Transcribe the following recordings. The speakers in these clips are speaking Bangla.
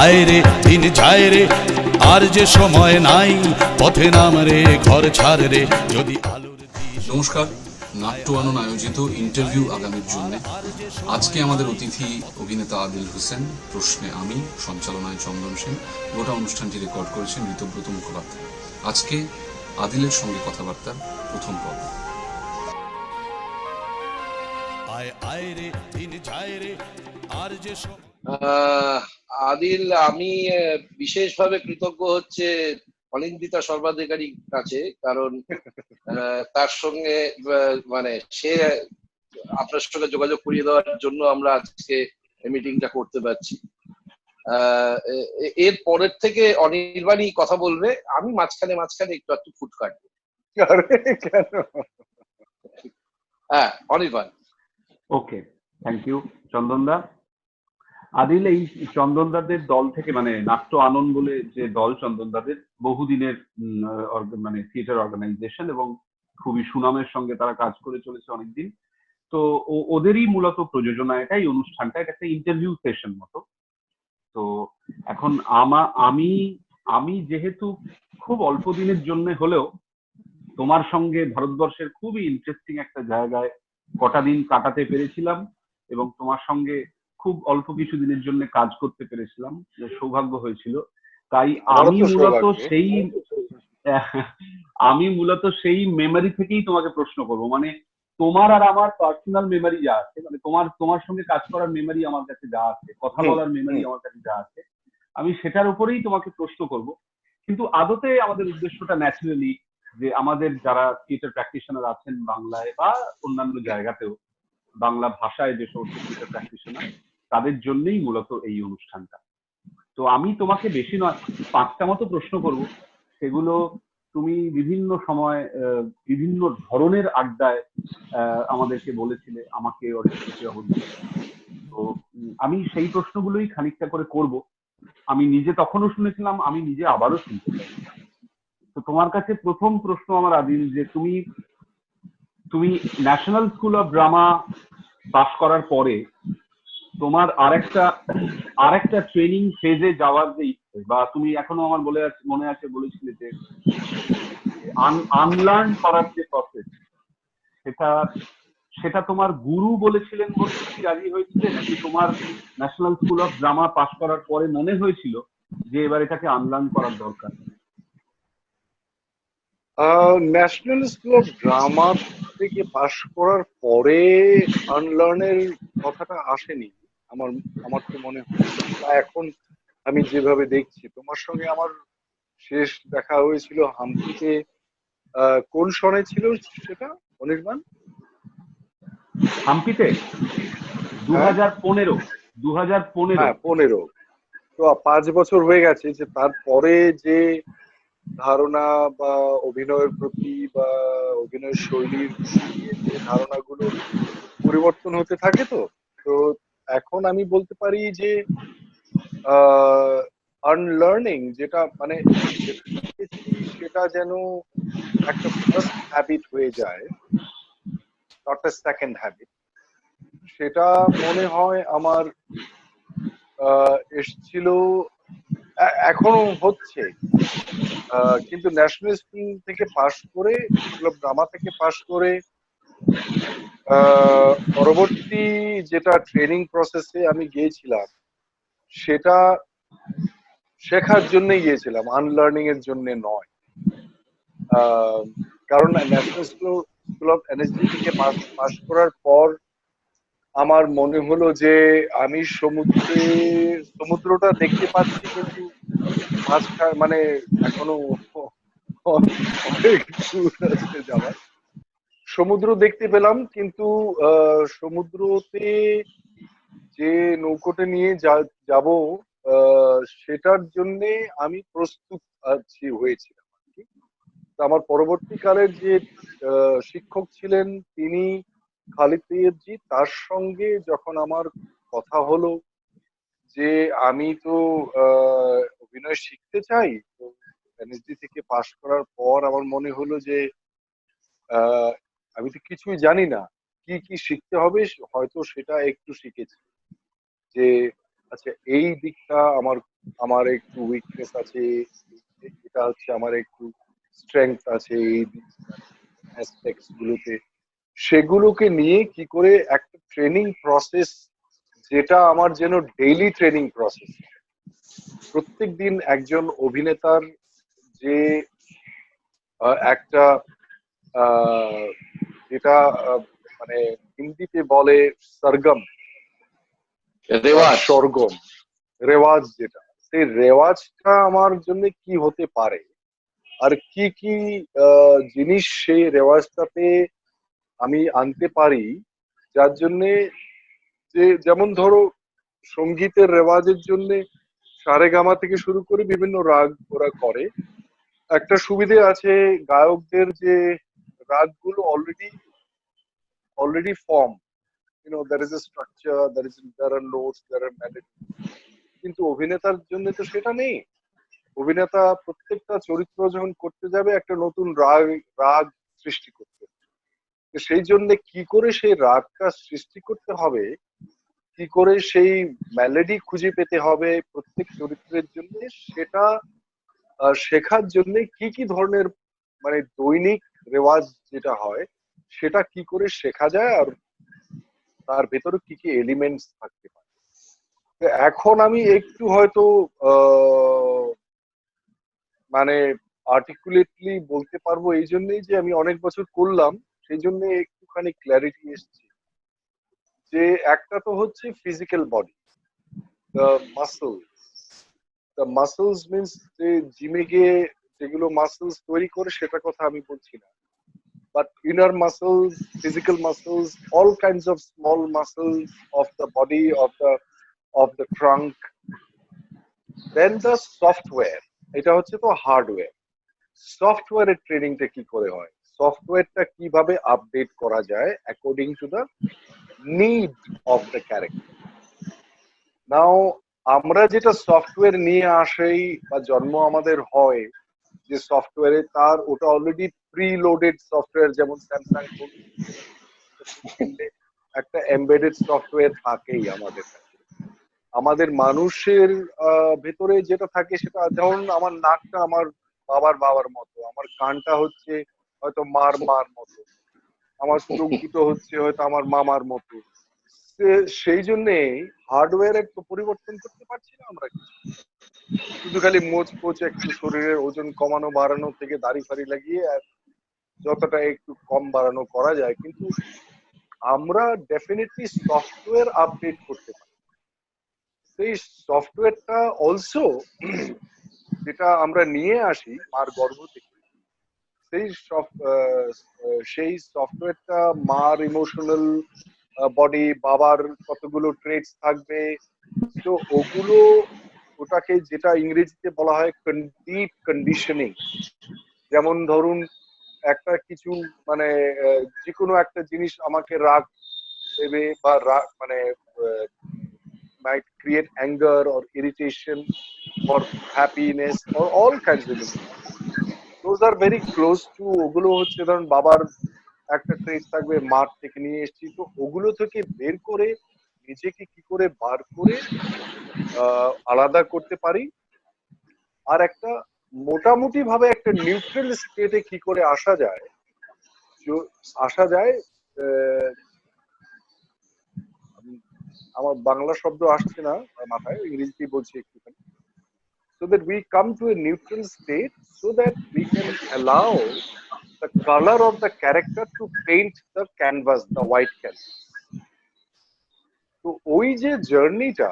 আয় রে দিন যায় রে, আর যে সময় নাই, পথে নাম রে ঘর ছাড় রে, যদি আলোর দিশ। নমস্কার, নাট্য আনন আয়োজিত ইন্টারভিউ আগামীর জন্য আজকে আমাদের অতিথি অভিনেতা আদিল হোসেন, প্রশ্নে আমি, সঞ্চালনায় চন্দন সেন। গোটা অনুষ্ঠানটি রেকর্ড করেছেন ঋতব্রত মুখোপাধ্যায়। আজকে আদিলের সঙ্গে কথাবার্তার প্রথম পর্ব। আয় আয় রে দিন যায় রে, আর যে আদিল, আমি বিশেষভাবে কৃতজ্ঞ হচ্ছে অনিন্দিতা সর্বাধিকারীর কাছে, কারণ তার সঙ্গে মানে সে আপনার সঙ্গে যোগাযোগ করিয়ে দেওয়ার জন্য আমরা আজকে মিটিংটা করতে পারছি। এর পরের থেকে অনির্বাণই কথা বলবে, আমি মাঝখানে মাঝখানে একটু একটু ফুট কাটবো। কেন? হ্যাঁ, অনির্বাণ। ওকে, থ্যাংক ইউ চন্দনদা। আদিল, এই চন্দনদাদের দল থেকে, মানে নাট্য আনন্দ বলে যে দল চন্দনদাদের, বহুদিনের মানে থিয়েটার অর্গানাইজেশন, এবং খুবই সুনামের সঙ্গে তারা কাজ করে চলেছে অনেকদিন। তো ওদেরই মূলত প্রযোজনা এটাই অনুষ্ঠানটা, এটা একটা ইন্টারভিউ সেশন মতো। তো এখন আমি আমি যেহেতু খুব অল্প দিনের জন্য হলেও তোমার সঙ্গে ভারতবর্ষের খুবই ইন্টারেস্টিং একটা জায়গায় কটা দিন কাটাতে পেরেছিলাম, এবং তোমার সঙ্গে খুব অল্প কিছু দিনের জন্য কাজ করতে পেরেছিলাম, যে সৌভাগ্য হয়েছিল। তাই আমি মূলত সেই মেমোরি থেকেই তোমাকে প্রশ্ন করব। মানে তোমার আর আমার পার্সোনাল মেমোরি যা আছে, মানে তোমার সঙ্গে কাজ করার মেমোরি আমার কাছে যা আছে, কথা বলার মেমোরি আমার কাছে যা আছে, আমি সেটার উপরেই তোমাকে প্রশ্ন করব। কিন্তু আদতে আমাদের উদ্দেশ্যটা ন্যাচারালি যে আমাদের যারা থিয়েটার প্র্যাকটিশনার আছেন বাংলায় বা অন্যান্য জায়গাতেও, বাংলা ভাষায় যে সমস্ত থিয়েটার প্র্যাকটিশনার, তাদের জন্যই মূলত এই অনুষ্ঠানটা। তো আমি তোমাকে বেশি নয়, 5টা মতো প্রশ্ন করব। সেগুলো তুমি বিভিন্ন সময় বিভিন্ন ধরনের আড্ডায় আমাদেরকে বলেছিলে, আমাকে তো আমি সেই প্রশ্নগুলোই খানিকটা করে করব। আমি নিজে তখনও শুনেছিলাম, আমি নিজে আবারও শুনতে চাই। তো তোমার কাছে প্রথম প্রশ্ন আমার, আদিল, যে তুমি national school of drama pass করার পরে তোমার আরেকটা ট্রেনিং ফেজে যাওয়ার যে ইচ্ছে, বা তুমি এখনো আমার মনে আছে বলেছিলে যে আনলার্ন করার যে প্রসেস, সেটা তোমার গুরু বলেছিলেন বলে তুমি রাজি হয়েছিলে, নাকি তোমার national school of drama pass করার পরে মনে হয়েছিল যে এবার এটাকে আনলার্ন করার দরকার? ন্যাশনাল স্কুল অফ ড্রামা থেকে পাশ করার পরে আনলার্নের কথাটা আসেনি আমার আমার তো মনে হয়। বা এখন আমি যেভাবে দেখছি, তোমার সঙ্গে আমার শেষ দেখা হয়েছিল হাম্পিতে। কোন সনে ছিল সেটা, অনির্বাণ? হাম্পিতে 2015। হ্যাঁ, 15। তো 5 বছর হয়ে গেছে। যে তারপরে যে ধারণা বা অভিনয়ের প্রতি বা অভিনয়ের শৈলীর নিয়ে যে ধারণাগুলো পরিবর্তন হতে থাকে, তো তো এখন আমি বলতে পারি যে আনলার্নিং যেটা, মানে যেটা শিখেছি সেটা যেন একটা ফার্স্ট হ্যাবিট হয়ে যায়, নট এ সেকেন্ড হ্যাবিট। সেটা মনে হয় আমার এসছিল, এখনো হচ্ছে। কিন্তু ন্যাশনাল স্কুল থেকে পাশ করে, স্কুল অফ ড্রামা থেকে পাশ করে পরবর্তী যেটা ট্রেনিং প্রসেসে আমি গিয়েছিলাম, সেটা শেখার জন্যই গিয়েছিলাম, আনলার্নিং এর জন্য নয়। কারণ ন্যাশনাল স্কুল অফ এনএসডি থেকে পাশ করার পর আমার মনে হলো যে আমি সমুদ্রটা দেখতে পাচ্ছি, কিন্তু মাঝখানে মানে এখনো অনেক দূর আছে যাওয়ার। সমুদ্র দেখতে পেলাম, কিন্তু সমুদ্রতে যে নৌকোটা নিয়ে যাব, সেটার জন্য আমি প্রস্তুত হয়েছিলাম আর কি। তো আমার পরবর্তীকালের যে শিক্ষক ছিলেন, তিনি খালিদ তৈয়বজি, তার সঙ্গে যখন আমার কথা হলো যে আমি তো অভিনয় শিখতে চাই, তো এনএসডি থেকে পাশ করার পর আমার মনে হলো যে আমি তো কিছুই জানি না, কি কি শিখতে হবে। হয়তো সেটা একটু শিখেছি, যে আচ্ছা এই দিকটা আমার আমার একটু উইকনেস আছে, এটা হচ্ছে আমার একটু স্ট্রেংথ আছে এই অ্যাসপেক্টস গুলোতে, সেগুলোকে নিয়ে কি করে একটা ট্রেনিং প্রসেস, যেটা আমার যেন ডেইলি ট্রেনিং প্রসেস, প্রত্যেকদিন একজন অভিনেতার যে একটা যেটা মানে হিন্দিতে বলে সরগম, রেওয়াজ। সরগম, রেওয়াজ, যেটা সেই রেওয়াজটা আমার জন্য কি হতে পারে, আর কি কি জিনিস সেই রেওয়াজটাতে আমি আনতে পারি, যার জন্যে যে যেমন ধরো সঙ্গীতের রেওয়াজের জন্য সারেগামা থেকে শুরু করে বিভিন্ন রাগ ওরা করে, একটা সুবিধে আছে গায়কদের যে রাগগুলো already form, there is a structure, there are notes, there are melody, কিন্তু অভিনেতার জন্য তো সেটা নেই। অভিনেতা প্রত্যেকটা চরিত্র যখন করতে যাবে একটা নতুন রাগ রাগ সৃষ্টি করতে হবে। তো সেই জন্য কি করে সেই রাগটা সৃষ্টি করতে হবে, কি করে সেই মেলোডি খুঁজে পেতে হবে প্রত্যেক চরিত্রের জন্য, সেটা শেখার জন্য কি কি ধরনের মানে দৈনিক রেওয়াজ যেটা হয় সেটা কি করে শেখা যায়, আর তার ভেতরে কি কি এলিমেন্টস থাকতে পারে। তো এখন আমি একটু হয়তো মানে আর্টিকুলেটলি বলতে পারবো এই জন্যই যে আমি অনেক বছর করলাম, সেই জন্য একটুখানি ক্ল্যারিটি এসছে যে একটা তো হচ্ছে physical body, the muscle, the muscles means যে জিমে গিয়ে যেগুলো মাসলস তৈরি করে সেটা কথা আমি বলছি না, but inner muscles, physical muscles, all kinds of small muscles of the body, of the trunk. Then the software, এটা হচ্ছে তো হার্ডওয়্যার। সফটওয়্যারের ট্রেনিংটা কি করে হয়, সফটওয়্যারটা কিভাবে আপডেট করা যায় according to the need of the character. Now আমরা যেটা সফটওয়্যার নিয়ে আসি বা জন্ম আমাদের হয় যে সফটওয়্যারে, তার ওটা অলরেডি প্রি লোডেড সফটওয়্যার, যেমন স্যামসাং একটা এমবেডেড সফটওয়্যার থাকেই আমাদের কাছে। আমাদের মানুষের ভেতরে যেটা থাকে সেটা, যেমন আমার নাকটা আমার বাবার মতো, আমার কানটা হচ্ছে হয়তো মার মতো, আমার চোখ দুটো হচ্ছে হয়তো আমার মামার মতো। সেই জন্যে হার্ডওয়্যারের তো পরিবর্তন করতে পারছি না আমরা, শুধু খালি মোচ পোচ একটু শরীরের ওজন কমানো বাড়ানো থেকে দাড়ি ফাড়ি লাগিয়ে আর যতটা একটু কম বাড়ানো করা যায়, কিন্তু আমরা ডেফিনেটলি সফটওয়্যার আপডেট করতে পারি। সেই সফটওয়্যারটা অলসো যেটা আমরা নিয়ে আসি মার গর্ভ থেকে, সেই সফটওয়্যারটা মার ইমোশনাল বডি, বাবার কতগুলো ট্রেটস থাকবে, তো ওটাকে যেটা ইংরেজিতে বলা হয় ডিপ কন্ডিশনিং। যেমন ধরুন একটা কিছু মানে যে কোনো একটা জিনিস আমাকে রাগ দেবে বা রাগ মানে might create anger or irritation or happiness or all kinds of things. Those are very close to, ওগুলো হচ্ছে ধরুন বাবার একটা ট্রেট থাকবে মার থেকে নিয়ে এসেছি, তো ওগুলো থেকে বের করে নিজেকে কি করে বার করে আলাদা করতে পারি, আর একটা মোটামুটি ভাবে একটা নিউট্রাল স্টেটে কি করে আসা যায় আমার বাংলা শব্দ আসছে না মাথায়, ইংরেজিতে বলছি একটুখানি, so that we come to a neutral state so that we can allow the color of the character to paint the canvas, the white canvas. তো ওই যে জার্নিটা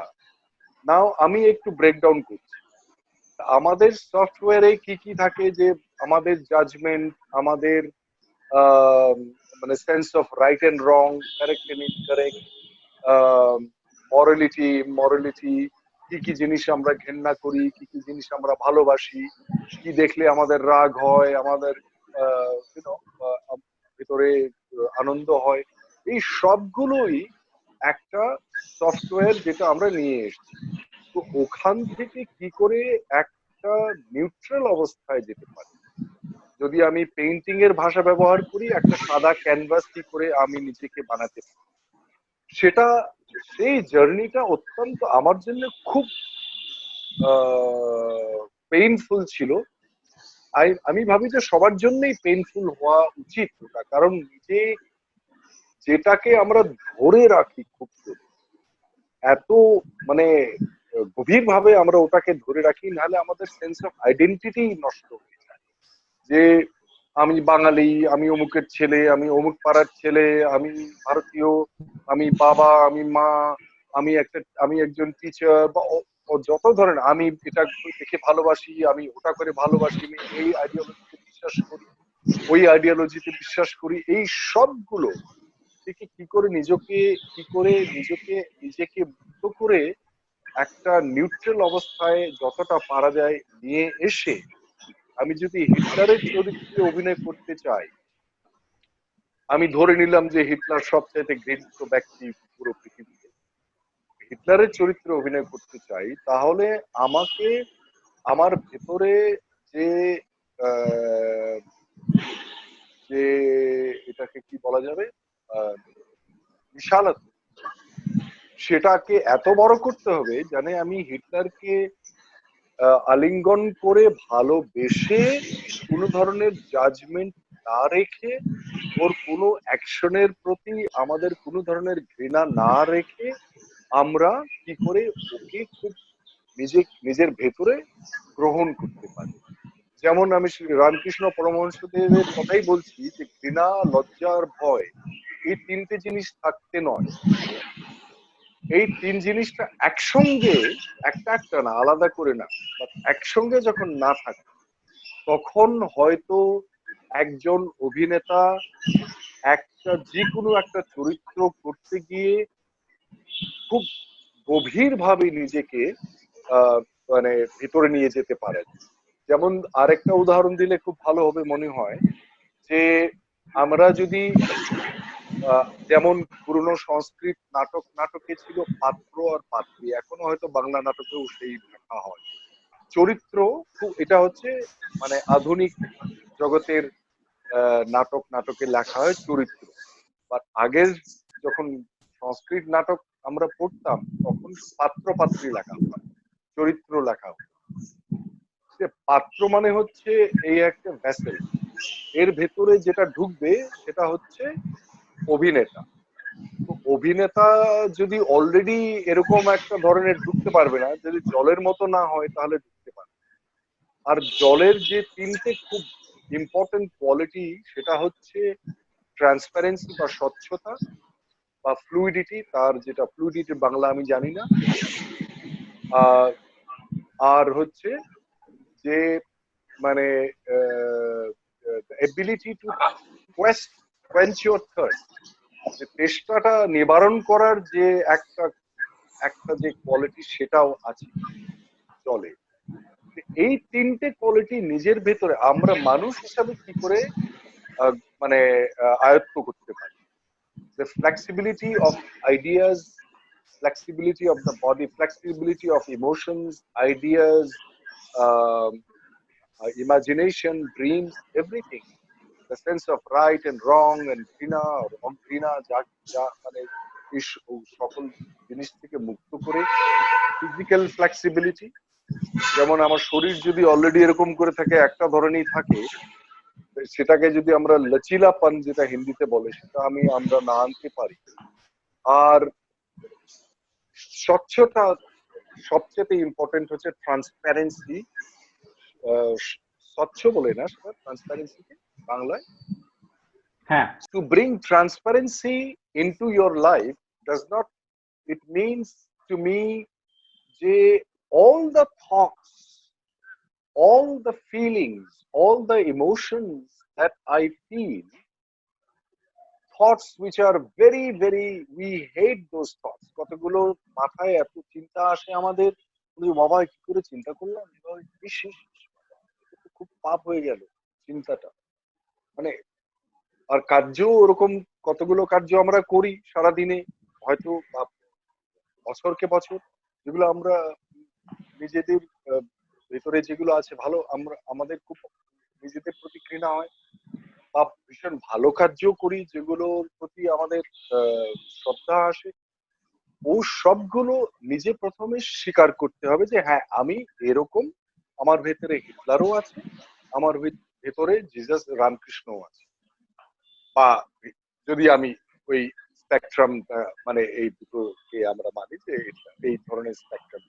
নাও আমি একটু ব্রেকডাউন করছি। আমাদের সফটওয়্যারে কি কি থাকে, যে আমাদের জাজমেন্ট, আমাদের মানে sense of right and wrong, correct and incorrect, morality, কি কি জিনিস আমরা ঘেন্না করি, কি কি জিনিস আমরা ভালোবাসি, কি দেখলে আমাদের রাগ হয়, আমাদের ভিতরে আনন্দ হয়, এই সবগুলোই একটা সফটওয়্যার যেটা আমরা নিয়ে এসেছি। তো ওখান থেকে কি করে একটা নিউট্রাল অবস্থায় যেতে পারি, যদি আমি পেইন্টিং এর ভাষা ব্যবহার করি, একটা সাদা ক্যানভাস কি করে আমি নিজেকে বানাতে পারি, সেটা সেই জার্নিটা অত্যন্ত আমার জন্য খুব পেইনফুল ছিল। আমি ভাবি যে সবার জন্যই পেইনফুল হওয়া উচিত ওটা, কারণ নিজে যেটাকে আমরা ধরে রাখি খুব এত মানে গভীর ভাবে আমরা ওটাকে ধরে রাখি, নাহলে আমাদের সেন্স অফ আইডেন্টিটি নষ্ট হয়ে যায়। যে আমি বাঙালি, আমি অমুকের ছেলে, আমি অমুক পাড়ার ছেলে, আমি ভারতীয়, আমি বাবা, আমি মা, আমি একজন টিচার, বা যত ধরেন আমি এটা দেখে ভালোবাসি, আমি ওটা করে ভালোবাসি, আমি এই আইডিওলজিতে বিশ্বাস করি, ওই আইডিওলজিতে বিশ্বাস করি, এই সবগুলো থেকে নিজেকে মুক্ত করে একটা নিউট্রাল অবস্থায় যতটা পারা যায় নিয়ে এসে, আমি যদি হিটলারের চরিত্রে অভিনয় করতে চাই, আমি ধরে নিলাম যে হিটলার সবচাইতে ঘৃণিত ব্যক্তি পুরো পৃথিবীতে, হিটলারের চরিত্রে অভিনয় করতে চাই, তাহলে আমাকে আমার ভেতরে যে আহ, যে এটাকে কি বলা যাবে, বিশালতা, সেটাকে এত বড় করতে হবে যেন আমি হিটলারকে আলিঙ্গন করে ভালোবেসে কোনো ধরনের জাজমেন্ট না রেখে, ওর কোনো অ্যাকশনের প্রতি আমাদের কোনো ধরনের ঘৃণা না রেখে, আমরা কি করে ওকে খুব নিজের ভেতরে গ্রহণ করতে পারি। যেমন আমি রামকৃষ্ণ পরমহংসদেবের কথাই বলছি যে ঘৃণা, লজ্জা আর ভয়, এই তিনটে জিনিস থাকতে নয়, এই তিন জিনিসটা একসঙ্গে, একটা না, আলাদা করে না, একসঙ্গে যখন না থাকে, তখন হয়তো একজন অভিনেতা যে কোনো একটা চরিত্র করতে গিয়ে খুব গভীর ভাবে নিজেকে মানে ভিতরে নিয়ে যেতে পারেন। যেমন আরেকটা উদাহরণ দিলে খুব ভালো হবে মনে হয়, যে আমরা যদি যেমন পুরনো সংস্কৃত নাটকে ছিল পাত্র আর পাত্রী, এখনো হয়তো বাংলা নাটকেও সেই লেখা হয় চরিত্র, এটা হচ্ছে মানে আধুনিক জগতের নাটকে লেখা হয় চরিত্র, বাট আগের যখন সংস্কৃত নাটক আমরা পড়তাম তখন পাত্র পাত্রী লেখা হয়, চরিত্র লেখা হয়। পাত্র মানে হচ্ছে এই একটা ভেসেল, এর ভেতরে যেটা ঢুকবে সেটা হচ্ছে অভিনেতা। তো অভিনেতা যদি অলরেডি এরকম একটা ধরনের ঢুকতে পারবে না, যদি জলের মতো না হয় তাহলে ঢুকতে পারবে। আর জলের যে তিনটে খুব ইম্পর্টেন্ট কোয়ালিটি, সেটা হচ্ছে ট্রান্সপারেন্সি বা স্বচ্ছতা, বা ফ্লুইডিটি, তার যেটা ফ্লুইডিটি বাংলা আমি জানি না, আর হচ্ছে যে মানে ability to quench your thirst, তেষ্টাটা নিবারণ করার যে একটা যে কোয়ালিটি, সেটাও আছে জলে। এই তিনটে কোয়ালিটি নিজের ভেতরে আমরা মানুষ হিসাবে কি করে মানে আয়ত্ত করতে পারি। The flexibility of ideas, flexibility of the body, flexibility of emotions, ideas, um, imagination, dreams, everything. The sense of right and wrong and ঘৃণা or অঘৃণা, যা মানে এই সকল জিনিস থেকে মুক্ত করে ফিজিক্যাল ফ্লেক্সিবিলিটি, যেমন আমার শরীর যদি অলরেডি এরকম করে থাকে, একটা ধরনেরই থাকে, সেটাকে যদি আমরা লচিলাপন যেটা হিন্দিতে বলে, সেটা আমরা না আনতে পারি। আর স্বচ্ছতা সবচেয়ে ইম্পর্টেন্ট হচ্ছে ট্রান্সপারেন্সি। স্বচ্ছ বলে না সেটা, ট্রান্সপারেন্সিকে বাংলায়, হ্যাঁ, to bring transparency into your life does not, it means to me যে all the thoughts, all the feelings, all the emotions that I feel, thoughts which are very very, we hate those thoughts, কতগুলো মাথায় এত চিন্তা আসে আমাদের, বাবা কি করে চিন্তা করলাম, খুব পাপ হয়ে গেল চিন্তাটা, মানে আর কার্য ওরকম কতগুলো কার্য আমরা করি সারাদিনে, হয়তো বছরকে বছর, যেগুলো আমরা নিজেদের ভেতরে যেগুলো আছে ভালো, আমাদের খুব নিজেদের প্রতি ঘৃণা হয়, বা ভীষণ ভালো কার্য করি যেগুলোর প্রতি আমাদের শ্রদ্ধা আসে, ও সবগুলো নিজে প্রথমে স্বীকার করতে হবে যে হ্যাঁ আমি এরকম, আমার ভেতরে হিটলারও আছে, আমার ভেতরে জিসাস রামকৃষ্ণও আছে, বা যদি আমি ওই স্পেকট্রাম মানে এই দুটোকে আমরা মানি যে এই ধরনের স্পেকট্রাম,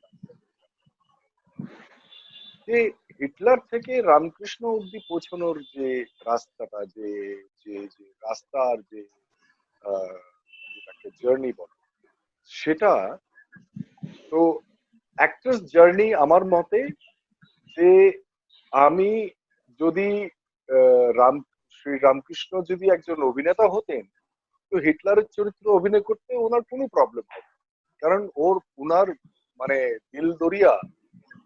যে হিটলার থেকে রামকৃষ্ণ অব্দি পৌঁছানোর যে রাস্তাটা, যে যে যে রাস্তার যে যেটাকে জার্নি বলে, সেটা তো অ্যাক্টার্স জার্নি আমার মতে, যে আমি যদি রাম শ্রী রামকৃষ্ণ যদি একজন অভিনেতা হতেন, তো হিটলারের চরিত্র অভিনয় করতে ওনার কোনো প্রবলেম হবে না। কারণ ওনার মানে দিল দরিয়া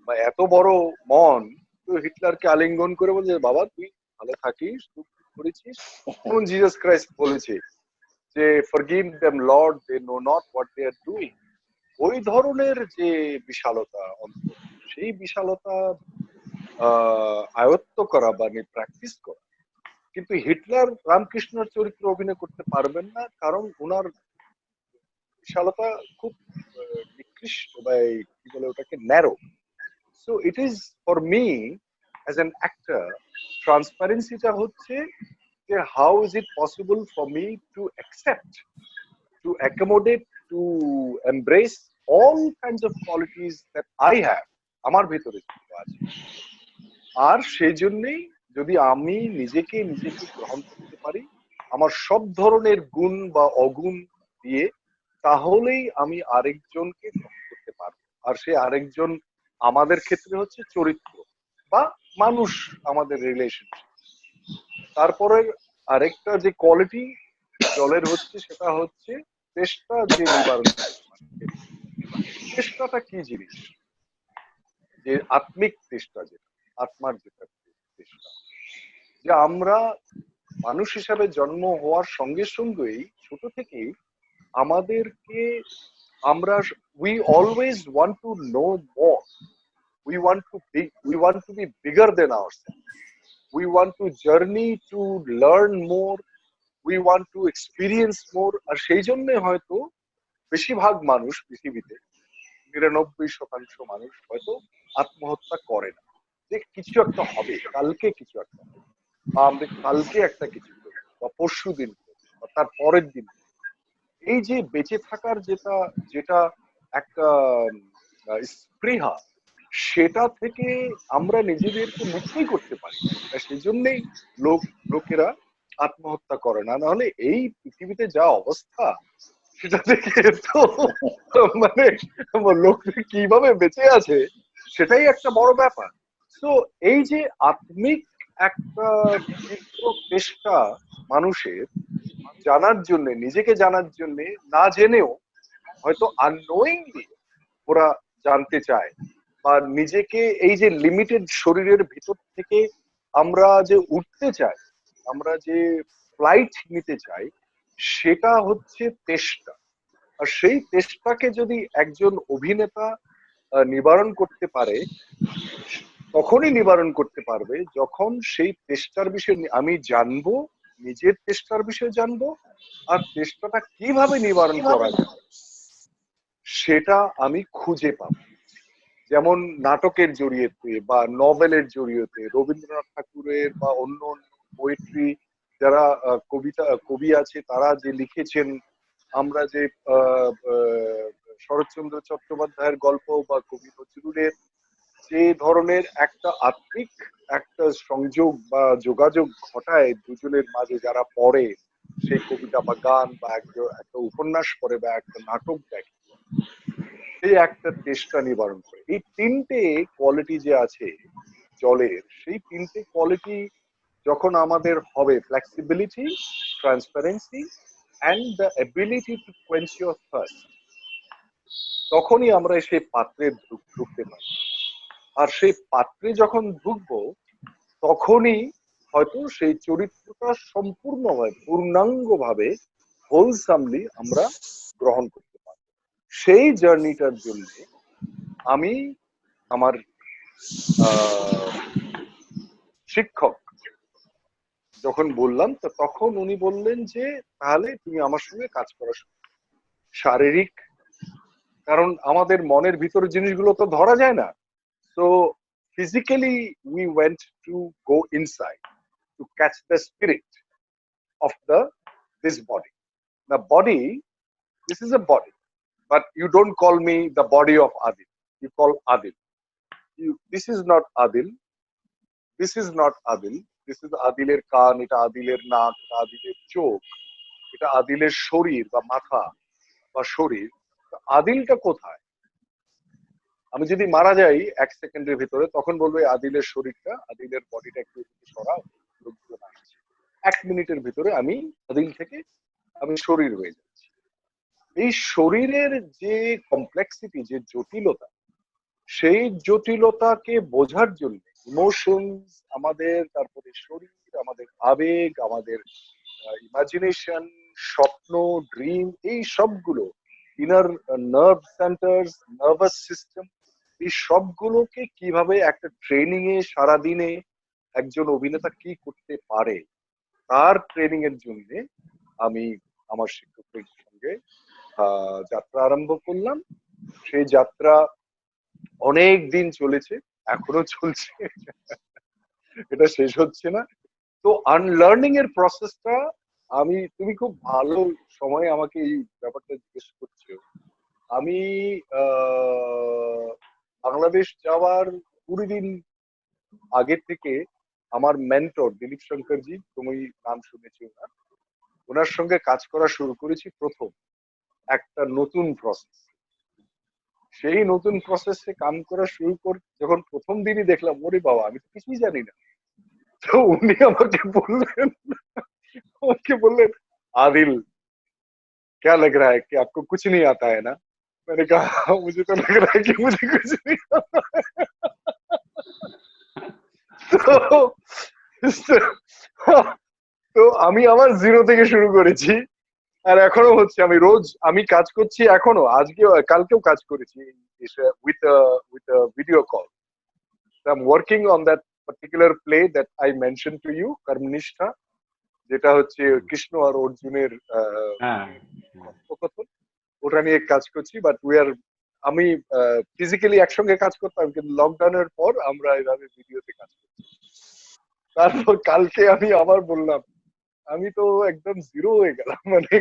বা এত বড় মন, তো হিটলারকে আলিঙ্গন করে বলছে বাবা তুই ভালো থাকিস, তুই কি করেছিস, যেমন জিসাস ক্রাইস্ট বলেছে যে forgive them Lord, they know not what they are doing. ওই ধরনের যে বিশালতা অন্তর, সেই বিশালতা আয়ত্ত করা বা প্র্যাকটিস করা। কিন্তু হিটলার রামকৃষ্ণের চরিত্র অভিনয় করতে পারবেন না, কারণ ওনার বিশালতা খুব নিকৃষ্ট বা কি বলে ওটাকে, narrow. So it is for me as an actor, ট্রান্সপারেন্সিটা হচ্ছে যে how is it possible for me to accept, to accommodate, to embrace all kinds of qualities that I have, আমার ভেতরে যেগুলো আছে। আর সেই জন্যই যদি আমি নিজেকে গ্রহণ করতে পারি আমার সব ধরনের গুণ বা অগুণ দিয়ে, তাহলেই আমি আরেকজনকে গ্রহণ করতে পারবো। আর সে আরেকজন আমাদের ক্ষেত্রে হচ্ছে চরিত্র বা মানুষ, আমাদের রিলেশনশিপ। তারপরে আরেকটা যে কোয়ালিটি জলের হচ্ছে, সেটা হচ্ছে তেষ্টা, যে নিবারণ করে। তেষ্টাটা কি জিনিস? যে আত্মিক তেষ্টা, যেটা আত্মার যেটা তেষ্টা, যে আমরা মানুষ হিসাবে জন্ম হওয়ার সঙ্গে সঙ্গেই ছোট থেকেই আমাদেরকে আমরা we always want to know more, we want to be bigger than ourselves, we want to journey to learn more, we want to experience more। আর সেই জন্য হয়তো বেশিরভাগ মানুষ পৃথিবীতে, 99% মানুষ হয়তো আত্মহত্যা করে না, যে কিছু একটা হবে, কালকে কিছু একটা হবে, বা আমরা কালকে একটা কিছু করবো, বা পরশু দিন করবো, বা তার পরের দিন। এই যে বেঁচে থাকার যেটা যেটা একটা স্পৃহা, সেটা থেকে আমরা নিজেদেরকে মুক্তি করতে পারি। সেই জন্যই লোকেরা আত্মহত্যা করে না, নাহলে এই পৃথিবীতে যা অবস্থা, সেটা থেকে তো মানে লোকরা কিভাবে বেঁচে আছে, সেটাই একটা বড় ব্যাপার। তো এই যে আত্মিক একটা তীব্র চেষ্টা মানুষের জানার জন্য, নিজেকে জানার জন্য, না জেনেও হয়তো আননোয়িংলি ওরা জানতে চায়, বা নিজেকে এই যে লিমিটেড শরীরের ভিতর থেকে আমরা যে উঠতে চাই, আমরা যে ফ্লাইট নিতে চাই, সেটা হচ্ছে তেষ্টা। আর সেই তেষ্টাকে যদি একজন অভিনেতা নিবারণ করতে পারে, তখনই নিবারণ করতে পারবে যখন সেই তেষ্টার বিষয়ে আমি জানবো, নিজের তেষ্টার বিষয়ে জানবো, আর তেষ্টাটা কিভাবে নিবারণ করা যায় সেটা আমি খুঁজে পাবো। যেমন নাটকের জড়িয়েতে বা নভেলের জড়িয়েতে, রবীন্দ্রনাথ ঠাকুরের বা অন্য পোয়েট্রি যারা কবি আছে, তারা যে লিখেছেন, আমরা যে শরৎচন্দ্র চট্টোপাধ্যায়ের গল্প বা কবি নজরুলের যে ধরনের একটা আত্মিক একটা সংযোগ বা যোগাযোগ ঘটায় দুজনের মাঝে, যারা পড়ে সেই কবিতা বা গান বা একটা উপন্যাস পড়ে বা একটা নাটক দেখে, সেই একটা তেষ্টা নিবারণ করে। এই তিনটে কোয়ালিটি যে আছে জলের, সেই তিনটে কোয়ালিটি যখন আমাদের হবে, flexibility, transparency and the ability to quench your thirst, তখনই আমরা সেই পাত্রে ঢুকতে পারি। আর সেই পাত্রে যখন ঢুকবো, তখনই হয়তো সেই চরিত্রটা সম্পূর্ণভাবে, পূর্ণাঙ্গভাবে, হোলসামলি আমরা গ্রহণ করতে পারবো। সেই জার্নিটার জন্য আমি আমার শিক্ষক যখন বললাম, তো তখন উনি বললেন যে তাহলে তুমি আমার সঙ্গে কাজ করা শুরু। শারীরিক কারণ আমাদের মনের ভিতরের জিনিসগুলো তো ধরা যায় না। So physically we went to go inside to catch the spirit of this body. The body, this is a body, but you don't call me the body of Adil. You call Adil. This is not Adil. This is not Adil. This is Adiler কান, এটা আদিলের নাক, এটা আদিলের চোখ, এটা আদিলের শরীর বা মাথা বা শরীর। আদিলটা কোথায়? আমি যদি মারা যাই 1 সেকেন্ডের ভিতরে, তখন বলবে আদিলের শরীরটা, আদিলের বডিটা একটু সরাও, 1 মিনিটের ভিতরে আমি আদিল থেকে আমি শরীর হয়ে যাচ্ছি। এই শরীরের যে কমপ্লেক্সিটি, যে জটিলতা, সেই জটিলতাকে বোঝার জন্য ইমোশনস আমাদের, তারপরে শরীর, আমাদের আবেগ, আমাদের ইমাজিনেশন, স্বপ্ন, ড্রিম, এই সবগুলো, inner nerve centres, nervous system, এই সবগুলোকে কিভাবে একটা ট্রেনিং এ সারাদিনে একজন অভিনেতা কি করতে পারে, তার ট্রেনিং এর জন্য আমি আমার শিক্ষকের সঙ্গে যাত্রা আরম্ভ করলাম। সেই যাত্রা অনেক দিন চলেছে, এখনো চলছে, এটা শেষ হচ্ছে না। তো আনলার্নিং এর প্রসেসটা তুমি খুব ভালো সময় আমাকে এই ব্যাপারটা জিজ্ঞেস করছো। আমি বাংলাদেশ যাওয়ার 20 দিন আগে থেকে আমার মেন্টর দিলীপ শঙ্করজি, তুমি নাম শুনেছি ওনার সঙ্গে কাজ করা শুরু করেছি প্রথম একটা নতুন প্রসেস। সেই নতুন প্রসেসে কাম করা শুরু যখন প্রথম দিনই দেখলাম, ওরে বাবা, আমি তো কিছুই জানি না। তো উনি আমাকে বললেন आदिल क्या लग रहा है कि आपको कुछ नहीं आता है ना? मैंने कहा मुझे तो लग रहा है कि मुझे कुछ नहीं आता है। তো আমি আমার জিরো থেকে শুরু করেছি, আর এখনো হচ্ছে। আমি কাজ করছি এখনো, কালকেও কাজ করেছি with a video call. So I'm working on that particular play that I mentioned to you, Karmnishtha, যেটা হচ্ছে কৃষ্ণ আর অর্জুনের কথোপকথন, ওটা নিয়ে কাজ করছি। বাট আমি ফিজিক্যালি একসঙ্গে কাজ করতাম, কিন্তু লকডাউনের পর আমরা এইভাবে ভিডিওতে কাজ করছি। তারপর কালকে আমি আবার বললাম, আমি তো একদম জিরো হয়ে গেলাম, মানে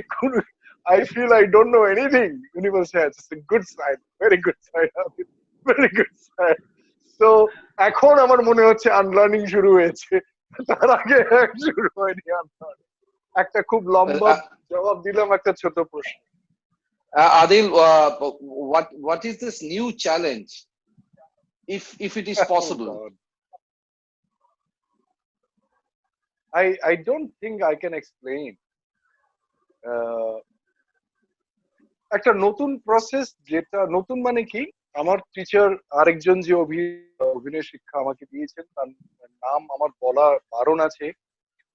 I feel I don't know anything. উনি বলছে it's a good sign, very good sign, very good sign. So এখন আমার মনে হচ্ছে আনলার্নিং শুরু হয়েছে, তার আগে শুরু হয়নি আনলার্নিং। একটা খুব লম্বা জবাব দিলাম একটা ছোট প্রশ্ন। Adil, what is this new challenge, if it is possible? I don't think I can explain. একটা নতুন প্রসেস, যেটা নতুন মানে কি, আমার টিচার আরেকজন যে অভিনয় শিক্ষা আমাকে দিয়েছেন, তার নাম আমার বলা বারণ আছে।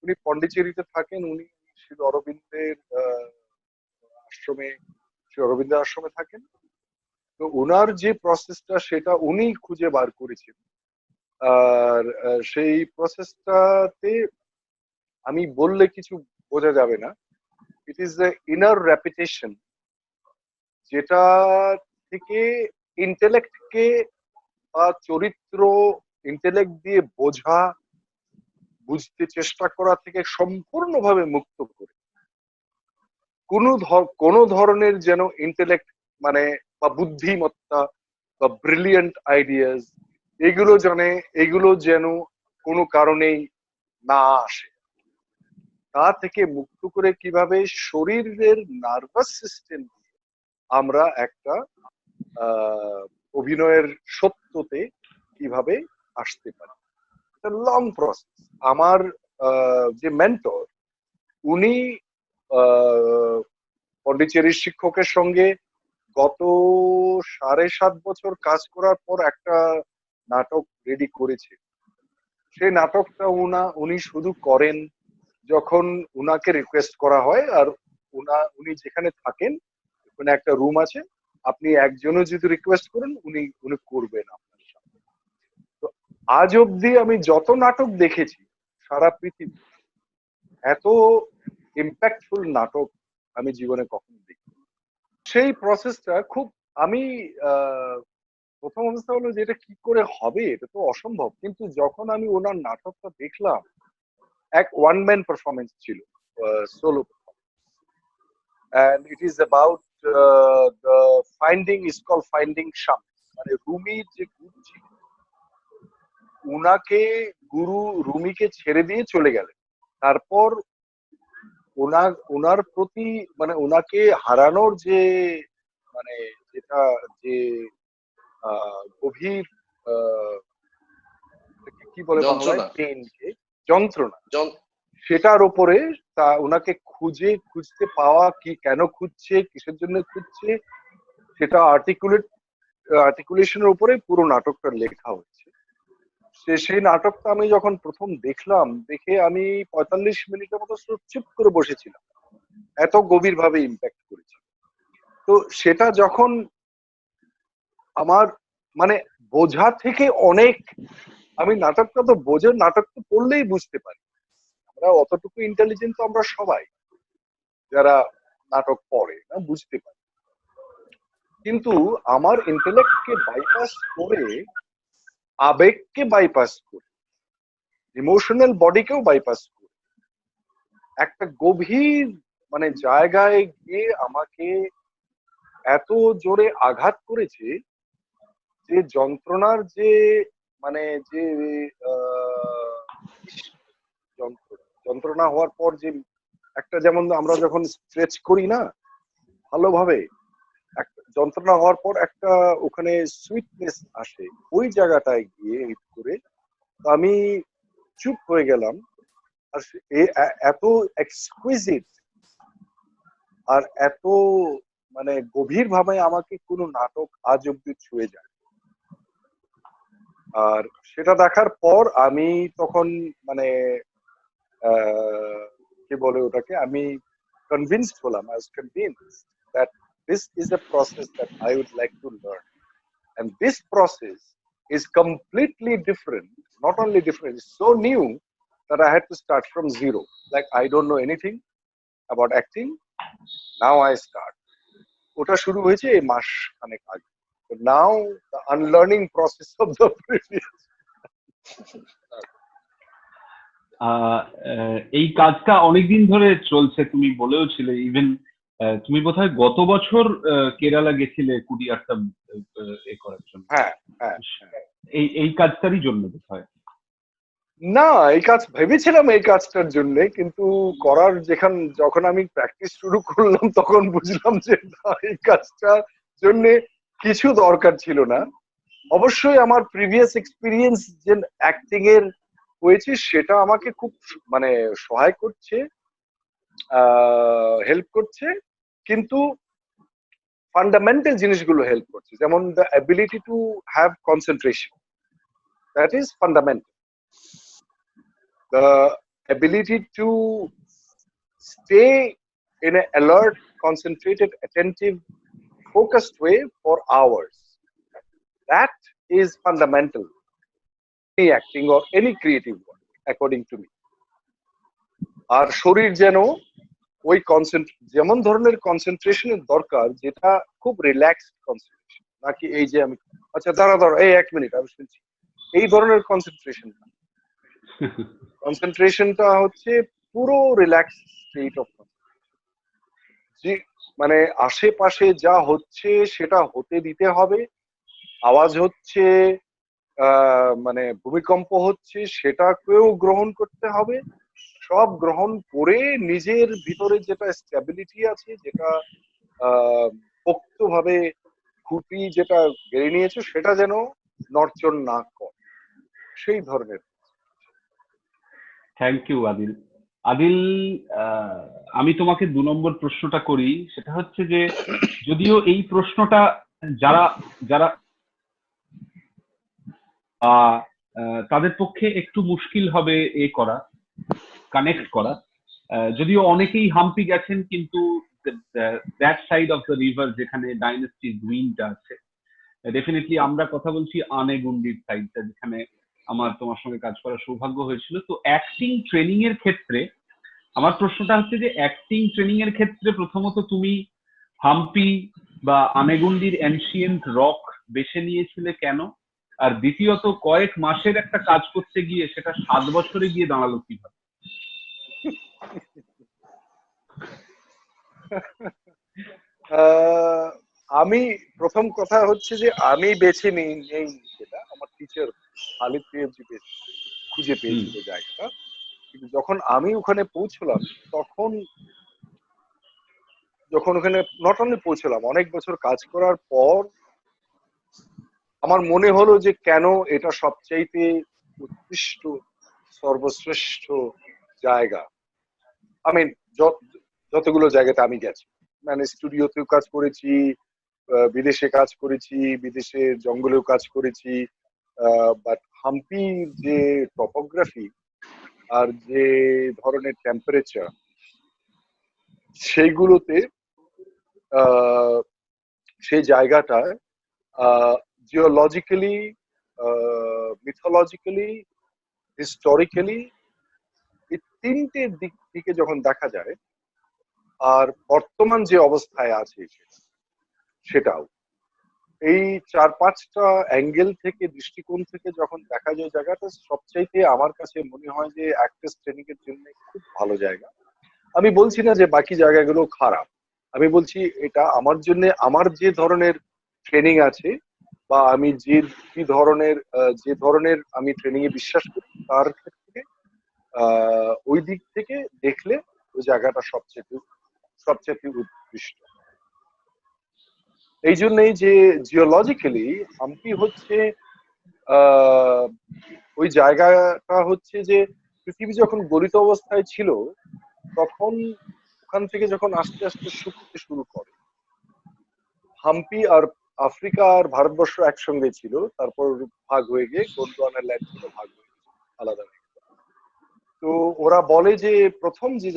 উনি পন্ডিচেরিতে থাকেন, উনি শ্রী অরবিন্দের আশ্রমে থাকেন। তো ওনার যে প্রসেসটা, সেটা উনি খুঁজে বার করেছেন। আর সেই প্রসেসটাতে আমি বললে কিছু বোঝা যাবে না। It is the inner repetition, যেটা থেকে ইন্টেলেক্টকে বা চরিত্র ইন্টেলেক্ট দিয়ে বুঝতে চেষ্টা করা থেকে সম্পূর্ণভাবে মুক্ত করে কোনো ধরনের যেন ইন্টেলেক্ট মানে বা বুদ্ধিমত্তা বা ব্রিলিয়েন্ট আইডিয়াস, এগুলো যেন কোনো কারণেই না আসে। তা থেকে মুক্ত করে কিভাবে শরীরের নার্ভাস সিস্টেম আমরা একটা অভিনয়ের সত্যতে কিভাবে আসতে পারি, এটা লং প্রসেস। আমার যে মেন্টর, উনি পন্ডিচেরির শিক্ষকের সঙ্গে গত 7.5 বছর কাজ করার পর একটা নাটক রেডি করেছে। সেই নাটকটা উনি শুধু করেন যখন উনাকে রিকোয়েস্ট করা হয়, আর উনি যেখানে থাকেন ওখানে একটা রুম আছে, আপনি একজনও যদি রিকোয়েস্ট করেন উনি করবেন আপনার সাথে। তো আজ অব্দি আমি যত নাটক দেখেছি সারা পৃথিবী, এত ইম্প্যাক্টফুল নাটক আমি জীবনে কখনো দেখিনি। সেই প্রসেসটা খুব আমি প্রথম অবস্থা হলো যে এটা কি করে হবে, এটা তো অসম্ভব। কিন্তু যখন আমি ওনার নাটকটা দেখলাম, এক ওয়ান ম্যান পারফরমেন্স ছিল, solo, and it is about the finding is called finding Shams, মানে রুমির যে গুরু ছিল, উনাকে গুরু রুমিকে ছেড়ে দিয়ে চলে গেলেন। তারপর ওনার প্রতি মানে ওনাকে হারানোর যে মানে যেটা যে গভীর এটাকে কি বলে বাংলায়, যন্ত্রণা। পেইনকে, যন্ত্রণা, জন- সেটার ওপরে তা ওনাকে খুঁজতে পাওয়া, কি কেন খুঁজছে, কিসের জন্য খুঁজছে, সেটা আর্টিকুলেশনের উপরে পুরো নাটকটা লেখা হচ্ছে। সেই নাটকটা আমি যখন প্রথম দেখলাম, দেখে আমি 45 মিনিটের মতো চুপ করে বসেছিলাম, এত গভীর ভাবে ইম্প্যাক্ট করেছে। তো সেটা যখন আমার মানে বোঝা থেকে অনেক, আমি নাটকটা তো নাটক তো পড়লেই বুঝতে পারি, আমরা অতটুকু ইন্টেলিজেন্ট তো আমরা সবাই যারা নাটক পড়ে না, বুঝতে পারি। কিন্তু আমার ইন্টেলেক্টকে বাইপাস করে, আবেগকে বাইপাস করে, ইমোশনাল বডিকেও বাইপাস করে একটা গভীর মানে জায়গায় গিয়ে আমাকে এত জোরে আঘাত করেছে যে যন্ত্রণার যে মানে যে যন্ত্রণা হওয়ার পর যে একটা, যেমন আমরা যখন স্ট্রেচ করি না ভালোভাবে, একটা যন্ত্রণা হওয়ার পর একটা ওখানে সুইটনেস আসে, ওই জায়গাটায় গিয়ে হিট করে তো আমি চুপ হয়ে গেলাম। আর এত এক্সকুইজিট আর এত মানে গভীর ভাবে আমাকে কোনো নাটক আজ অব্দি ছুঁয়ে যায়। আর সেটা দেখার পর আমি তখন মানে কি বলে ওটাকে, আমি কনভিন্সড হলাম, I was convinced that this is a process that I would like to learn, and this process is completely different, not only different, it's so new that I had to start from zero, like I don't know anything about acting, now I start. ওটা শুরু হয়েছে এই মাস খানেক আগে। So now the unlearning process of the previous. এই কাজটা অনেকদিন ধরে চলছে, তুমি বলেও ছিলে। ইভেন তুমি বোধহয় গত বছর কেরালা গেছিলে কুডিয়াট্টাম এ করার জন্য। হ্যাঁ হ্যাঁ, এই কাজটারই জন্য বোধহয়। না, এই কাজ ভেবেছিলাম এই কাজটার জন্য, কিন্তু করার যখন আমি প্র্যাকটিস শুরু করলাম তখন বুঝলাম যে না, এই কাজটার জন্য কিছু দরকার ছিল না। অবশ্যই আমার প্রিভিয়াস এক্সপিরিয়েন্স যে অ্যাক্টিং এর হয়েছে সেটা আমাকে খুব মানে সহায় করছে, হেল্প করছে, কিন্তু ফান্ডামেন্টাল জিনিসগুলো হেল্প করছে, যেমন the ability to have concentration, that is fundamental. The ability to stay in an alert, concentrated, attentive, focused way for hours. That is fundamental in any acting or any creative work, according to me. আর শরীর যেন ওই যেমন ধরনের কনসেন্ট্রেশনের দরকার, যেটা খুব রিল্যাক্সড কনসেন্ট্রেশন, নাকি এই যে আমি আচ্ছা দাঁড়া এই 1 মিনিট আমি শুনছি, এই ধরনের কনসেন্ট্রেশন না। কনসেন্ট্রেশনটা হচ্ছে পুরো রিল্যাক্স স্টেট অফ, যে মানে আশেপাশে যা হচ্ছে সেটা হতে দিতে হবে, আওয়াজ হচ্ছে, মানে ভূমিকম্প হচ্ছে, সেটাকেও গ্রহণ করতে হবে, সব গ্রহণ করে নিজের ভিতরে যেটা স্ট্যাবিলিটি আছে, যেটা পোক্তভাবে খুঁটি যেটা গেড়ে নিয়েছে, সেটা যেন নড়চড় না করে, সেই ধরনের। Thank you Adil. আদিল, আমি তোমাকে 2 নম্বর প্রশ্নটা করি, সেটা হচ্ছে যে যদিও এই প্রশ্নটা যারা যারা তাদের পক্ষে একটু মুশকিল হবে কানেক্ট করা, যদিও অনেকেই হাম্পি গেছেন, কিন্তু that side of the river যেখানে ডাইনেস্টি গ্রিনটা আছে, ডেফিনেটলি আমরা কথা বলছি আনেগুন্ডির সাইডটা, যেখানে আমার তোমার সঙ্গে কাজ করার সৌভাগ্য হয়েছিল। তো অ্যাক্টিং ট্রেনিং এর ক্ষেত্রে আমার প্রশ্নটা হচ্ছে যে অ্যাক্টিং ট্রেনিং এর ক্ষেত্রে প্রথমত তুমি হাম্পি বা আমেগুন্ডির অ্যানশিয়েন্ট রক বেছে নিয়েছিলে কেন? আর দ্বিতীয়ত কয়েক মাসের একটা কাজ করতে গিয়ে সেটা 7 বছরে গিয়ে দাঁড়ালো কিভাবে? আহ, আমি প্রথম কথা হচ্ছে যে আমি বেছে নেই সেটা, আমার টিচার খালিদ প্রিয়জি খুঁজে পেয়েছিল জায়গাটা। কিন্তু যখন আমি ওখানে পৌঁছলাম, তখন যখন ওখানে নট অনলি পৌঁছলাম, অনেক বছর কাজ করার পর আমার মনে হলো যে কেন এটা সবচাইতে উৎকৃষ্ট, সর্বশ্রেষ্ঠ জায়গা। আমি যতগুলো জায়গাতে আমি গেছি, মানে স্টুডিওতেও কাজ করেছি, বিদেশে কাজ করেছি, বিদেশে জঙ্গলেও কাজ করেছি, বাট হাম্পির যে টপোগ্রাফি আর যে ধরনের টেম্পারেচার, সেইগুলোতে সেই জায়গাটায় জিওলজিক্যালি, মিথোলজিক্যালি, হিস্টোরিক্যালি, এই তিনটে দিক থেকে যখন দেখা যায়, আর বর্তমান যে অবস্থায় আছে সেটাও, এই 4-5টা অ্যাঙ্গেল থেকে, দৃষ্টিকোণ থেকে যখন দেখা যায় জায়গাটা, সবচাইতে আমার কাছে মনে হয় যে অ্যাক্টর্স ট্রেনিং এর জন্য খুব ভালো জায়গা। আমি বলছি না যে বাকি জায়গাগুলো খারাপ, আমি বলছি এটা আমার জন্য, আমার যে ধরনের ট্রেনিং আছে, বা আমি যে ধরনের আমি ট্রেনিং এ বিশ্বাস করি, তার ক্ষেত্রে ওই দিক থেকে দেখলে ওই জায়গাটা সবচেয়ে উৎকৃষ্ট। এই জন্যই যে জিওলজিক্যালি হাম্পি হচ্ছে ওই জায়গাটা হচ্ছে যে পৃথিবী যখন গলিত অবস্থায় ছিল, তখন ওখান থেকে যখন আস্তে আস্তে শুকোতে শুরু করে, হাম্পি আর আফ্রিকা আর ভারতবর্ষ একসঙ্গে ছিল, তারপর ভাগ হয়ে গিয়ে গোন্ডওয়ানা ল্যান্ড গুলো ভাগ হয়ে গেছে আলাদা হয়ে গেছে। তো ওরা বলে যে প্রথম যে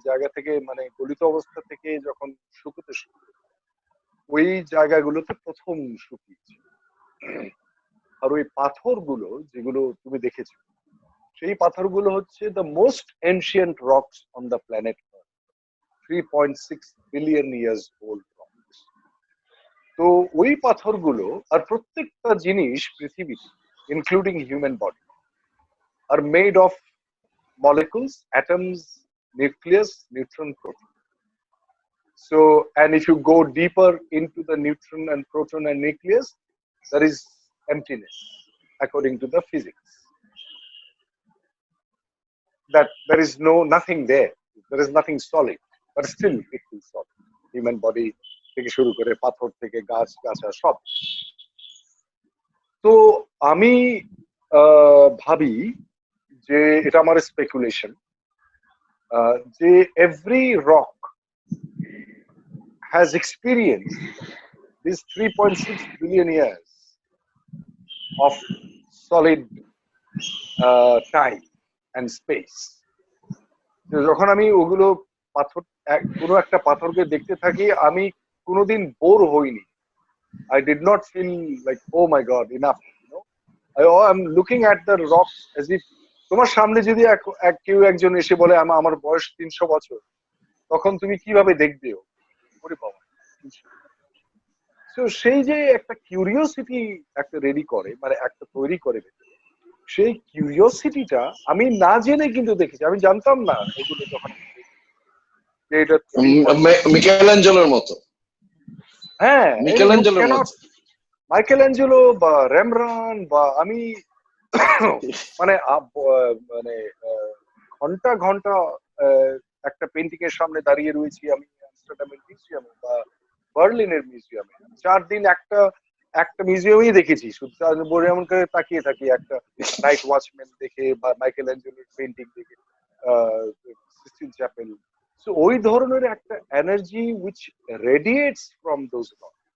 জায়গা থেকে, মানে গলিত অবস্থা থেকে যখন শুকোতে শুরু করে, ওই জায়গাগুলোতে প্রথম শুকিয়েছে। আর ওই পাথরগুলো যেগুলো তুমি দেখেছো, সেই পাথরগুলো হচ্ছে the most ancient rocks on the planet, 3.6 billion years old rocks. তো ওই পাথরগুলো, আর প্রত্যেকটা জিনিস পৃথিবীতে, including human body, are made of molecules, atoms, nucleus, neutron, proton. So, and if you go deeper into the neutron and proton and nucleus, there is emptiness, according to the physics. That there is nothing there. There is nothing solid, but still it is solid. Human body থেকে শুরু করে পাথর থেকে গাছ সব। তো আমি ভাবি যে এটা আমার স্পেকুলেশন, যে every rock has experienced these 3.6 billion years of solid time and space. যখন আমি ওগুলো কোনো একটা পাথরকে দেখতে থাকি, আমি কোনোদিন বোর হইনি। I did not feel like, oh my god, enough, I'm looking at the rocks as if, তোমার সামনে যদি কেউ একজন এসে বলে আমার বয়স 300 বছর, তখন তুমি কিভাবে দেখবে? ওরে বাবা। তো সেই যে একটা কিউরিওসিটি একটা রেডি করে, মানে একটা তৈরি করে, সেই কিউরিওসিটিটা আমি না জেনে কিন্তু দেখেছি, আমি জানতাম না এগুলো যখন এটা মিকেলাঞ্জেলোর মতো। হ্যাঁ, মিকেলাঞ্জেলোর মতো, মাইকেলাঞ্জেলো বা রেমব্রান, বা আমি মানে ঘন্টা ঘন্টা একটা পেন্টিং এর সামনে দাঁড়িয়ে রয়েছি আমি আমস্টারডামের মিউজিয়ামে বা বার্লিনের মিউজিয়ামে, 4 দিন একটা মিউজিয়ামই দেখেছি শুধু, এমন করে তাকিয়ে থাকি একটা নাইট ওয়াচম্যান দেখে বা মাইকেলাঞ্জেলোর পেন্টিং দেখে, সিস্টিন চ্যাপেল। সো ওই ধরনের একটা energy which radiates from those rocks.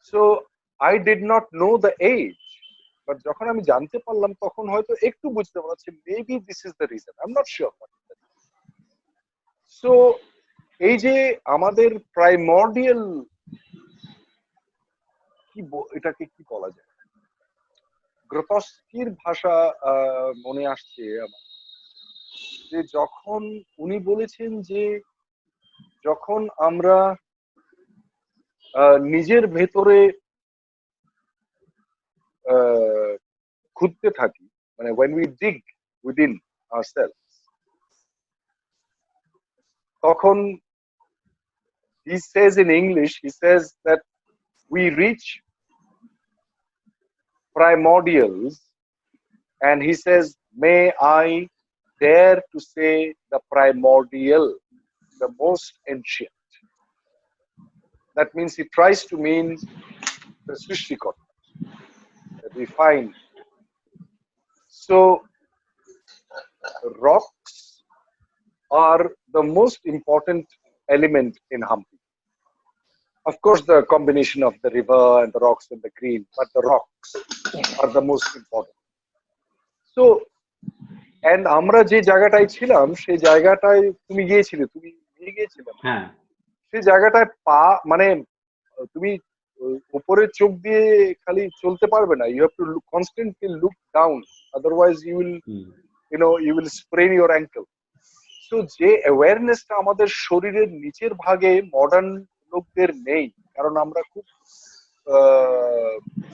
So I did not know the age, but যখন আমি জানতে পারলাম, তখন হয়তো একটু বুঝতে পারছি, maybe this is the reason, I'm not sure. So এই যে আমাদের প্রাইমর্ডিয়াল, এটাকে কি বলা যায়, গ্রোতস্কির ভাষা মনে আসছে আমার, যে যখন উনি বলেছেন যে যখন আমরা নিজের ভেতরে খুঁজতে থাকি, মানে when we dig within ourselves, তখন he says in English, he says that we reach primordials, and he says, may I dare to say the primordial, the most ancient. That means he tries to mean the Srishtikota that we find. So rocks are the most important element in Hampi. Of course, the combination of the river and the rocks and the green, but the rocks are the most important. So, and আমরা যে জায়গাটায় ছিলাম, সেই জায়গাটায় তুমি গিয়েছিলে, তুমি নিয়ে গিয়েছিলে, হ্যাঁ সেই জায়গাটায় পা মানে তুমি উপরে চোখ দিয়ে খালি চলতে পারবে না, you have to constantly look down, otherwise you will you will sprain your ankle. তো যে অ্যাওয়ারনেসটা আমাদের শরীরের নিচের ভাগে মডার্ন লোকদের নেই, কারণ আমরা খুব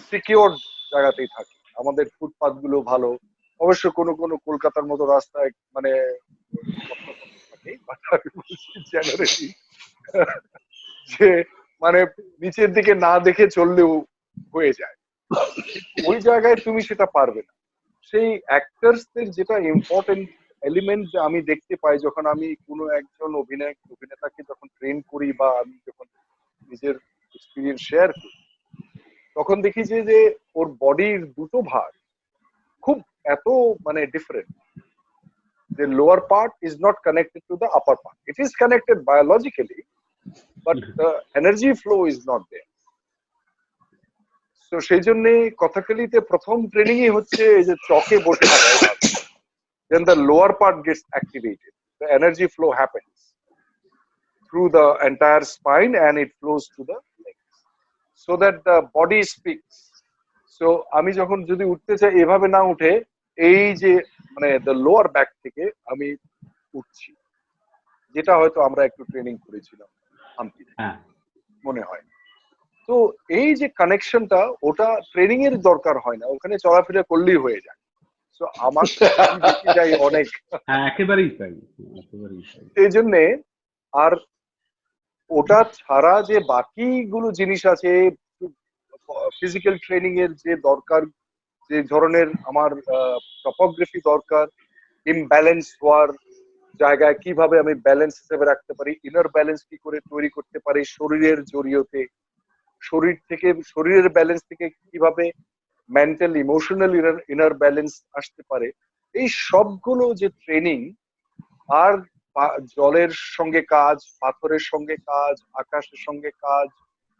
সিকিউর জায়গাতেই থাকি, আমাদের ফুটপাথ গুলো ভালো, অবশ্য কোনো কোনো কলকাতার মতো রাস্তায় মানে থাকে, জেনারেলি যে মানে নিচের দিকে না দেখে চললেও হয়ে যায়, ওই জায়গায় তুমি সেটা পারবে না। সেই অ্যাক্টার্সদের যেটা ইম্পর্টেন্ট এলিমেন্ট আমি দেখতে পাই যখন আমি কোনো একজন অভিনেতাকে যখন ট্রেন করি বা আমি যখন নিজের এক্সপিরিয়েন্স শেয়ার করি, তখন দেখি যে ওর বডির দুটো ভাগ খুব এত মানে different, the lower part is not connected to the upper part. It is connected biologically, but the energy flow is not there. So সেই জন্য কথাকালিতে প্রথম ট্রেনিংই হচ্ছে এই যে চকে বসে থাকা, then the lower part gets activated, the energy flow happens through the entire spine and it flows to the legs so that the body speaks. So আমি যখন যদি উঠতে চাই এভাবে না উঠে এই যে মানে দ্য লোয়ার ব্যাক থেকে আমি উঠছি, যেটা হয়তো আমরা একটু ট্রেনিং করেছিলাম হাম্পিতে মনে হয়। তো এই যে কানেকশনটা, ওটা ট্রেনিং এর দরকার হয় না, ওখানে চলাফেরা করলেই হয়ে যায়। তো আমার দেখি যাই অনেক, একেবারেই তাই, একেবারেই তাই। এই জন্যে আর ওটা ছাড়া যে বাকিগুলো জিনিস আছে, ফিজিক্যাল ট্রেনিং এর যে দরকার, যে ধরনের আমার টপোগ্রাফি দরকার, ইমব্যালেন্স হওয়ার জায়গায় কিভাবে আমি ব্যালেন্স হিসেবে রাখতে পারি, ইনার ব্যালেন্স কি করে তৈরি করতে পারি শরীরের জড়িয়তে, শরীরের ব্যালেন্স থেকে কিভাবে মেন্টাল ইমোশনাল ইনার ব্যালেন্স আসতে পারে, এই সবগুলো যে ট্রেনিং, আর জলের সঙ্গে কাজ, পাথরের সঙ্গে কাজ, আকাশের সঙ্গে কাজ,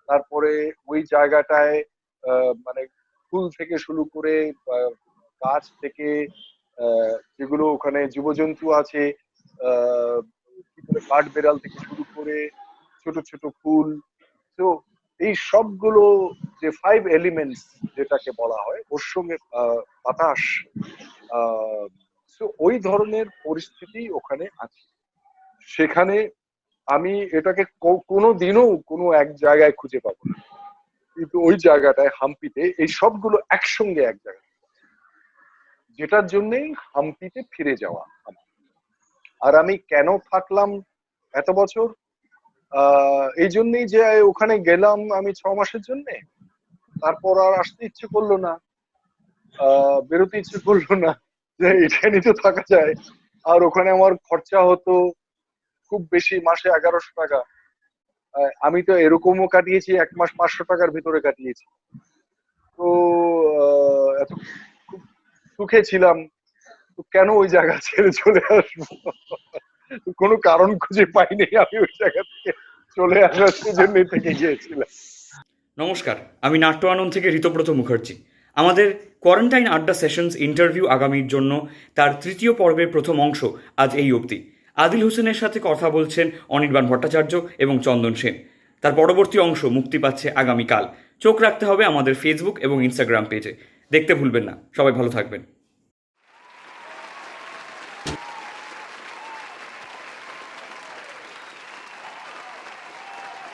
তারপরে ওই জায়গাটায় মানে ফুল থেকে শুরু করে গাছ থেকে যেগুলো ওখানে জীবজন্তু আছে, কি বলে কাঠ বেড়াল থেকে শুরু করে ছোট ছোট ফুল, তো এই সবগুলো যে 5 এলিমেন্টস যেটাকে বলা হয়, ওর সঙ্গে বাতাস, ওই ধরনের পরিস্থিতি ওখানে আছে। সেখানে আমি এটাকে কোনো দিনও কোনো এক জায়গায় খুঁজে পাবো না, কিন্তু ওই জায়গাটায় হাম্পিতে এই সবগুলো একসঙ্গে এক জায়গায়, যেটার জন্যই হাম্পিতে ফিরে যাওয়া। আর আমি কেন থাকলাম এত বছর, এই জন্যই যে ওখানে গেলাম আমি 6 মাসের জন্যে, তারপর আর আসতে ইচ্ছে করলো না, বেরোতে ইচ্ছে করলো না, যে এখানে তো থাকা যায়। আর ওখানে আমার খরচা হতো খুব বেশি, মাসে 1100 টাকা। আমি তো এরকমও কাটিয়েছি 1 মাস 500 টাকার ভিতরে কাটিয়েছি। তো এত খুব সুখে ছিলাম, তো কেন ওই জায়গা ছেড়ে চলে আসবো? কোনো কারণ খুঁজে পাইনি, আমি ওই জায়গা থেকে চলে আসার জন্যই থেকে গিয়েছিলাম। নমস্কার, আমি নাট্য আনন্দ থেকে ঋতব্রত মুখার্জি। আমাদের কোয়ারেন্টাইন আড্ডা সেশনস ইন্টারভিউ আগামীর জন্য তার 3য় পর্বের প্রথম অংশ আজ এই অবধি। আদিল হোসেনের সাথে কথা বলছেন অনির্বাণ ভট্টাচার্য এবং চন্দন সেন। তার পরবর্তী অংশ মুক্তি পাচ্ছে আগামীকাল। চোখ রাখতে হবে আমাদের ফেসবুক এবং ইনস্টাগ্রাম পেজে। দেখতে ভুলবেন না। সবাই ভালো থাকবেন।